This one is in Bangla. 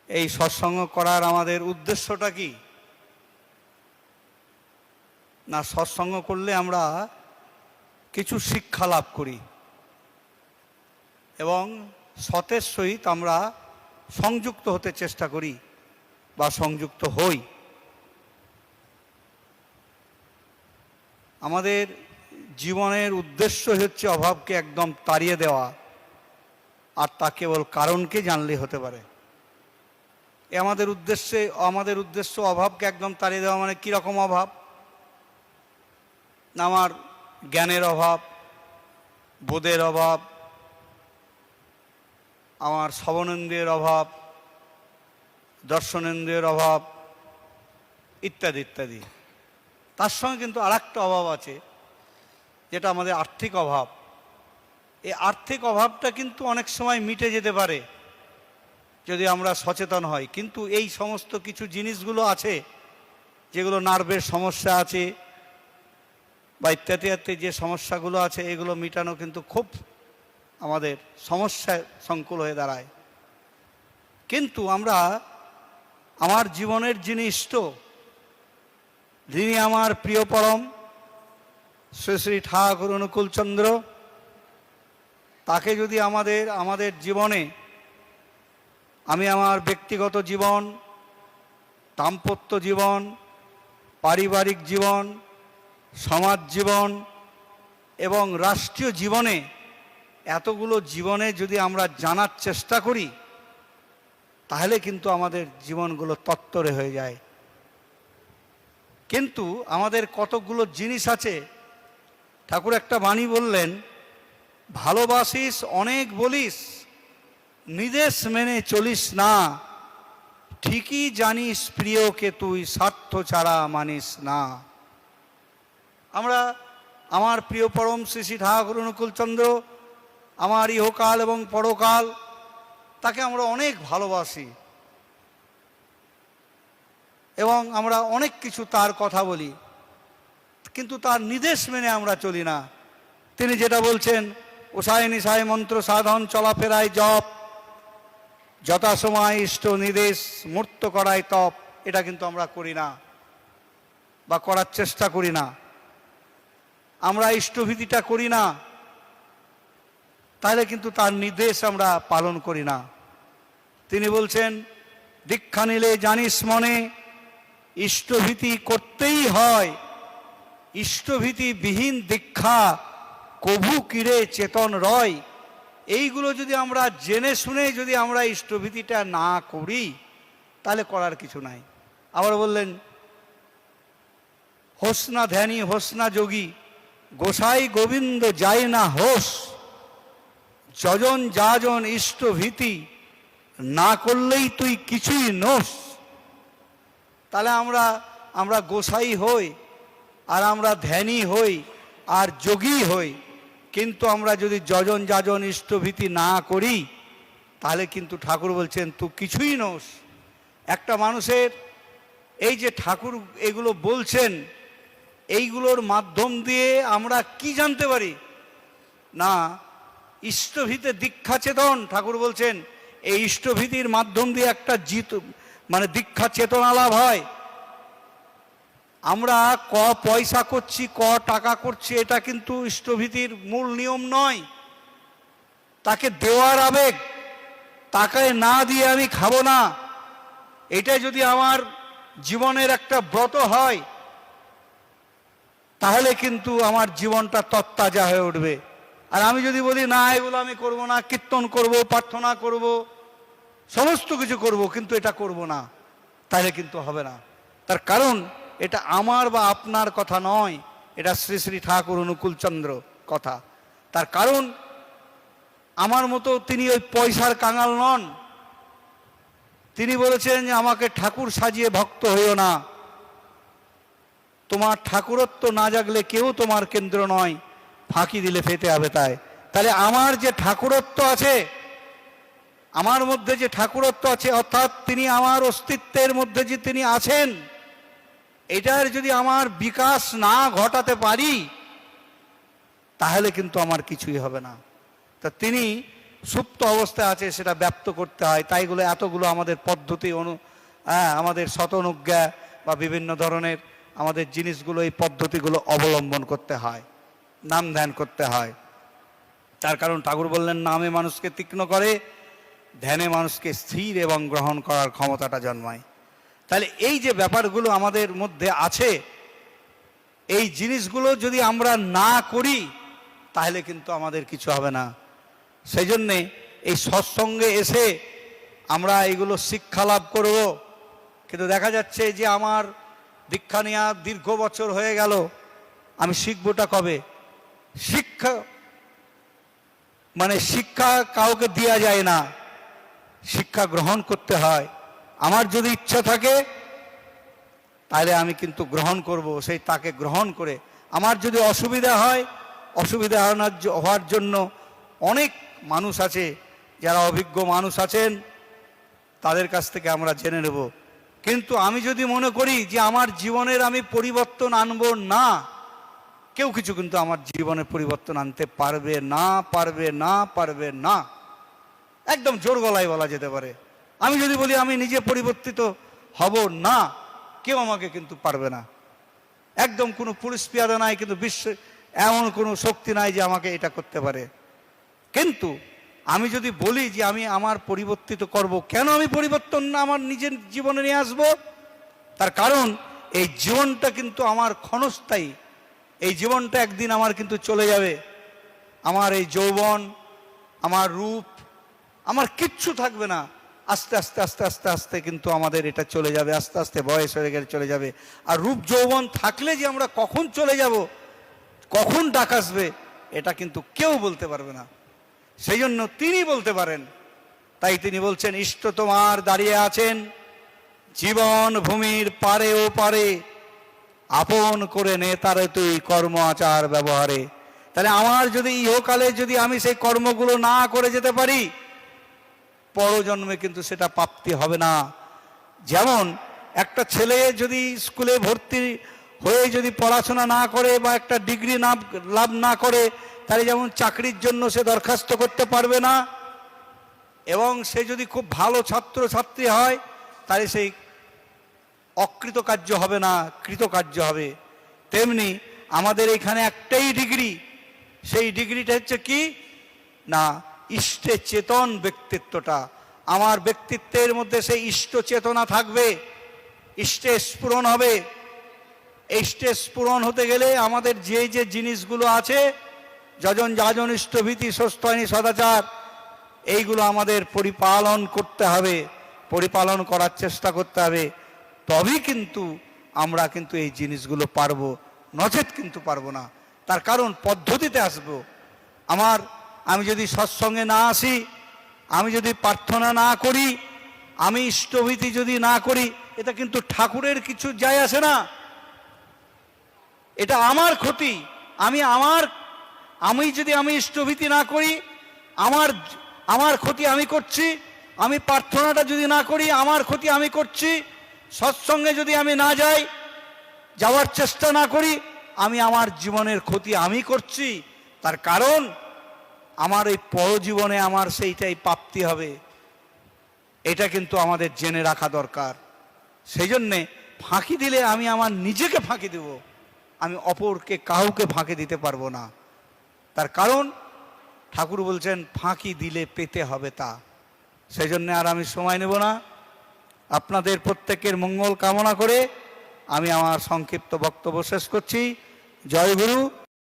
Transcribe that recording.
এই সৎসঙ্গ করার আমাদের উদ্দেশ্যটা কি? না, সৎসঙ্গ করলে আমরা কিছু শিক্ষা লাভ করি এবং সতের সহিত আমরা সংযুক্ত হতে চেষ্টা করি বা সংযুক্ত হই। আমাদের জীবনের উদ্দেশ্য হচ্ছে অভাবকে একদম তাড়িয়ে দেওয়া, আর তা কেবল কারণকে জানলে হতে পারে। আমাদের উদ্দেশ্য অভাবকে একদম তাড়িয়ে দেওয়া। মানে কীরকম অভাব? না, আমার জ্ঞানের অভাব, বোধের অভাব, আমার শ্রবণেন্দ্রিয়ের অভাব, দর্শনেন্দ্রিয়ের অভাব, ইত্যাদি ইত্যাদি। তার সঙ্গে কিন্তু আর একটা অভাব আছে, যেটা আমাদের আর্থিক অভাব। এই আর্থিক অভাবটা কিন্তু অনেক সময় মিটে যেতে পারে যদি আমরা সচেতন হই। কিন্তু এই সমস্ত কিছু জিনিসগুলো আছে যেগুলো নার্ভের সমস্যা আছে বা ইত্যাদি ইত্যাদি যে সমস্যাগুলো আছে, এগুলো মেটানো কিন্তু খুব আমাদের সমস্যায় সংকুল হয়ে দাঁড়ায়। কিন্তু আমরা আমার জীবনের যিনি ইষ্ট, যিনি আমার প্রিয় পরম শ্রী শ্রী ঠাকুর অনুকূলচন্দ্র, তাকে যদি আমাদের জীবনে, আমি আমার ব্যক্তিগত জীবন, দাম্পত্য জীবন, পারিবারিক জীবন, সমাজ জীবন এবং রাষ্ট্রীয় জীবনে, এতগুলো জীবনে যদি আমরা জানার চেষ্টা করি, তাহলে কিন্তু আমাদের জীবনগুলো তত্তরে হয়ে যায়। কিন্তু আমাদের কতগুলো জিনিস আছে। ঠাকুর একটা বাণী বললেন, ভালোবাসিস অনেক বলিস, নির্দেশ মেনে চলিস না, ঠিকই জানিস প্রিয়কে তুই স্বার্থ ছাড়া মানিস না। আমরা আমার প্রিয় পরম শ্রী শ্রী ঠাকুর অনুকূলচন্দ্র, আমার ইহকাল এবং পরকাল, তাকে আমরা অনেক ভালোবাসি এবং আমরা অনেক কিছু তার কথা বলি, কিন্তু তার নির্দেশ মেনে আমরা চলি না। তিনি যেটা বলছেন, উষায় নিশায় মন্ত্র সাধন চলাফেরায় জপ, যথাসময় ইষ্ট নির্দেশ মূর্ত করায় তপ, এটা কিন্তু আমরা করি না বা করার চেষ্টা করি না। আমরা ইষ্টভীতিটা করি না, তাহলে কিন্তু তার নির্দেশ আমরা পালন করি না। তিনি বলছেন, দীক্ষা নিলে জানিস মনে, ইষ্টভীতি করতেই হয়, ইষ্টভীতি বিহীন দীক্ষা কভু কিরে চেতন রয়। এইগুলো যদি আমরা জেনে শুনে যদি আমরা ইষ্টভীতিটা না করি, তাহলে করার কিছু নাই। আবার বললেন, হোস না ধ্যানী হোস না যোগী, গোসাই গোবিন্দ যায় না হোস, যজন যাজন ইষ্টভীতি না করলেই তুই কিছুই নোস। তাহলে আমরা গোসাই হই, আর আমরা ধ্যানী হই, আর যোগী হই, কিন্তু আমরা যদি যজন যাজন ইষ্টভীতি না করি, তাহলে কিন্তু ঠাকুর বলছেন তুই কিছুই নোস। একটা মানুষের এই যে ঠাকুর এগুলো বলছেন, এইগুলোর মাধ্যম দিয়ে আমরা কি জানতে পারি? না, ইষ্টভীতে দীক্ষা চেতন। ঠাকুর বলছেন এই ইষ্টভীতির মাধ্যম দিয়ে একটা দীক্ষা চেতনা লাভ হয়। আমরা ক পয়সা করছি, ক টাকা করছি, এটা কিন্তু ইষ্টভীতির মূল নিয়ম নয়। তাকে দেওয়ার আবেগ, তাকে না দিয়ে আমি খাবো না, এটা যদি আমার জীবনের একটা ব্রত হয়, তাহলে কিন্তু আমার জীবনটা তত্তাজা হয়ে উঠবে। আর আমি যদি বলি না, এগুলো আমি করব না, কীর্তন করব, প্রার্থনা করব, সমস্ত কিছু করব, কিন্তু এটা করব না, তাহলে কিন্তু হবে না। তার কারণ এটা আমার বা আপনার কথা নয়, এটা শ্রী শ্রী ঠাকুর অনুকূলচন্দ্র কথা। তার কারণ আমার মতো তিনি ওই পয়সার কাঙাল নন। তিনি বলেছেন যে আমাকে ঠাকুর সাজিয়ে ভক্ত হইও না, তোমার ঠাকুরত্ব না জাগলে কেউ তোমার কেন্দ্র নয়, ফাঁকি দিলে ফেতে হবে তাই। তাহলে আমার যে ঠাকুরত্ব আছে, আমার মধ্যে যে ঠাকুরত্ব আছে, অর্থাৎ তিনি আমার অস্তিত্বের মধ্যে যে তিনি আছেন, এটার যদি আমার বিকাশ না ঘটাতে পারি, তাহলে কিন্তু আমার কিছুই হবে না। তা তিনি সুপ্ত অবস্থায় আছে সেটা ব্যক্ত করতে হয়। তাইগুলো এতগুলো আমাদের পদ্ধতি আমাদের শতনুজ্ঞা বা বিভিন্ন ধরনের আমাদের জিনিসগুলো, এই পদ্ধতিগুলো অবলম্বন করতে হয়, নাম ধ্যান করতে হয়। তার কারণ ঠাকুর বললেন, নামে মানুষকে তীক্ষ্ণ করে, ধ্যানে মানুষকে স্থির এবং গ্রহণ করার ক্ষমতাটা জন্মায়। তাহলে এই যে ব্যাপারগুলো আমাদের মধ্যে আছে, এই জিনিসগুলো যদি আমরা না করি তাহলে কিন্তু আমাদের কিছু হবে না। সেই জন্যে এই সৎসঙ্গে এসে আমরা এইগুলো শিক্ষা লাভ করব। কিন্তু দেখা যাচ্ছে যে আমার দীক্ষা নেওয়া দীর্ঘ বছর হয়ে গেল, আমি শিখবোটা কবে? শিক্ষা মানে শিক্ষা কাউকে দেওয়া যায় না, শিক্ষা গ্রহণ করতে হয়। আমার যদি ইচ্ছা থাকে তাহলে আমি কিন্তু গ্রহণ করব, সেই তাকে গ্রহণ করে। আমার যদি অসুবিধা হয়, অসুবিধা হওয়ার জন্য অনেক মানুষ আছে, যারা অভিজ্ঞ মানুষ আছেন, তাদের কাছ থেকে আমরা জেনে নেব। কিন্তু আমি যদি মনে করি যে আমার জীবনের আমি পরিবর্তন আনবো না, কেউ কিছু কিন্তু আমার জীবনে পরিবর্তন আনতে পারবে না, পারবে না, পারবে না। একদম জোর গলায় বলা যেতে পারে। আমি যদি বলি আমি নিজে পরিবর্তিত হব না, কেউ আমাকে কিন্তু পারবে না। একদম কোনো পুলিশ পিয়াদা নাই, কিন্তু বিশ্বে এমন কোনো শক্তি নাই যে আমাকে এটা করতে পারে। কিন্তু আমি যদি বলি যে আমি আমার পরিবর্তিত করব, কেন আমি পরিবর্তন না আমার নিজের জীবনে নিয়ে আসব? তার কারণ এই জীবনটা কিন্তু আমার ক্ষণস্থায়ী। এই জীবনটা একদিন আমার কিন্তু চলে যাবে। আমার এই যৌবন, আমার রূপ, আমার কিচ্ছু থাকবে না। আস্তে আস্তে আস্তে আস্তে আস্তে কিন্তু আমাদের এটা চলে যাবে, আস্তে আস্তে বয়স হয়ে গেলে চলে যাবে। আর রূপ যৌবন থাকলে যে আমরা কখন চলে যাব, কখন ডাক আসবে, এটা কিন্তু কেউ বলতে পারবে না। সেই জন্য তিনি বলতে পারেন। তাই তিনি বলছেন, ইষ্ট তোমার দাঁড়িয়ে আছেন জীবন ভূমির পারে ও পারে, আপন করে নে তারে তুই কর্ম আচার ব্যবহারে। তাহলে আমার যদি ইহকালে যদি আমি সেই কর্মগুলো না করে যেতে পারি, পরজন্মে কিন্তু সেটা প্রাপ্তি হবে না। যেমন একটা ছেলে যদি স্কুলে ভর্তি হয়ে যদি পড়াশোনা না করে বা একটা ডিগ্রি লাভ না করে, তাহলে যেমন চাকরির জন্য সে দরখাস্ত করতে পারবে না, এবং সে যদি খুব ভালো ছাত্র ছাত্রী হয় তাহলে সেই অকৃতকার্য হবে না, কৃতকার্য হবে। তেমনি আমাদের এখানে একটাই ডিগ্রি, সেই ডিগ্রিটা হচ্ছে কি না, ইষ্টে চেতন ব্যক্তিত্বটা। আমার ব্যক্তিত্বের মধ্যে সেই ইষ্ট চেতনা থাকবে, ইষ্টে স্ফুরণ হবে। ইষ্টে স্ফুরণ হতে গেলে আমাদের যে যে জিনিসগুলো আছে, যজন যাজন ইষ্টভীতি স্বস্থায়নী সদাচার, এইগুলো আমাদের পরিপালন করতে হবে, পরিপালন করার চেষ্টা করতে হবে। তবেই কিন্তু আমরা কিন্তু এই জিনিসগুলো পারবো, নচেত কিন্তু পারবো না। তার কারণ পদ্ধতিতে আসবো। আমি যদি সৎসঙ্গে না আসি, আমি যদি প্রার্থনা না করি, আমি ইষ্টভীতি যদি না করি, এটা কিন্তু ঠাকুরের কিছু যায় আসে না। এটা আমার ক্ষতি। আমি যদি ইষ্টভীতি না করি, আমার ক্ষতি আমি করছি। আমি প্রার্থনাটা যদি না করি, আমার ক্ষতি আমি করছি। সৎসঙ্গে যদি আমি না যাই, যাওয়ার চেষ্টা না করি, আমি আমার জীবনের ক্ষতি আমি করছি। তার কারণ আমার এই পরজীবনে আমার সেইটাই প্রাপ্তি হবে। এটা কিন্তু আমাদের জেনে রাখা দরকার। সেই জন্যে ফাঁকি দিলে আমি আমার নিজেকে ফাঁকি দেব, আমি অপরকে কাউকে ফাঁকি দিতে পারবো না। তার কারণ ঠাকুর বলছেন, ফাঁকি দিলে পেতে হবে তা। সেই জন্য আর আমি সময় নেব না। আপনাদের প্রত্যেকের মঙ্গল কামনা করে আমি আমার সংক্ষিপ্ত বক্তব্য শেষ করছি। জয় গুরু।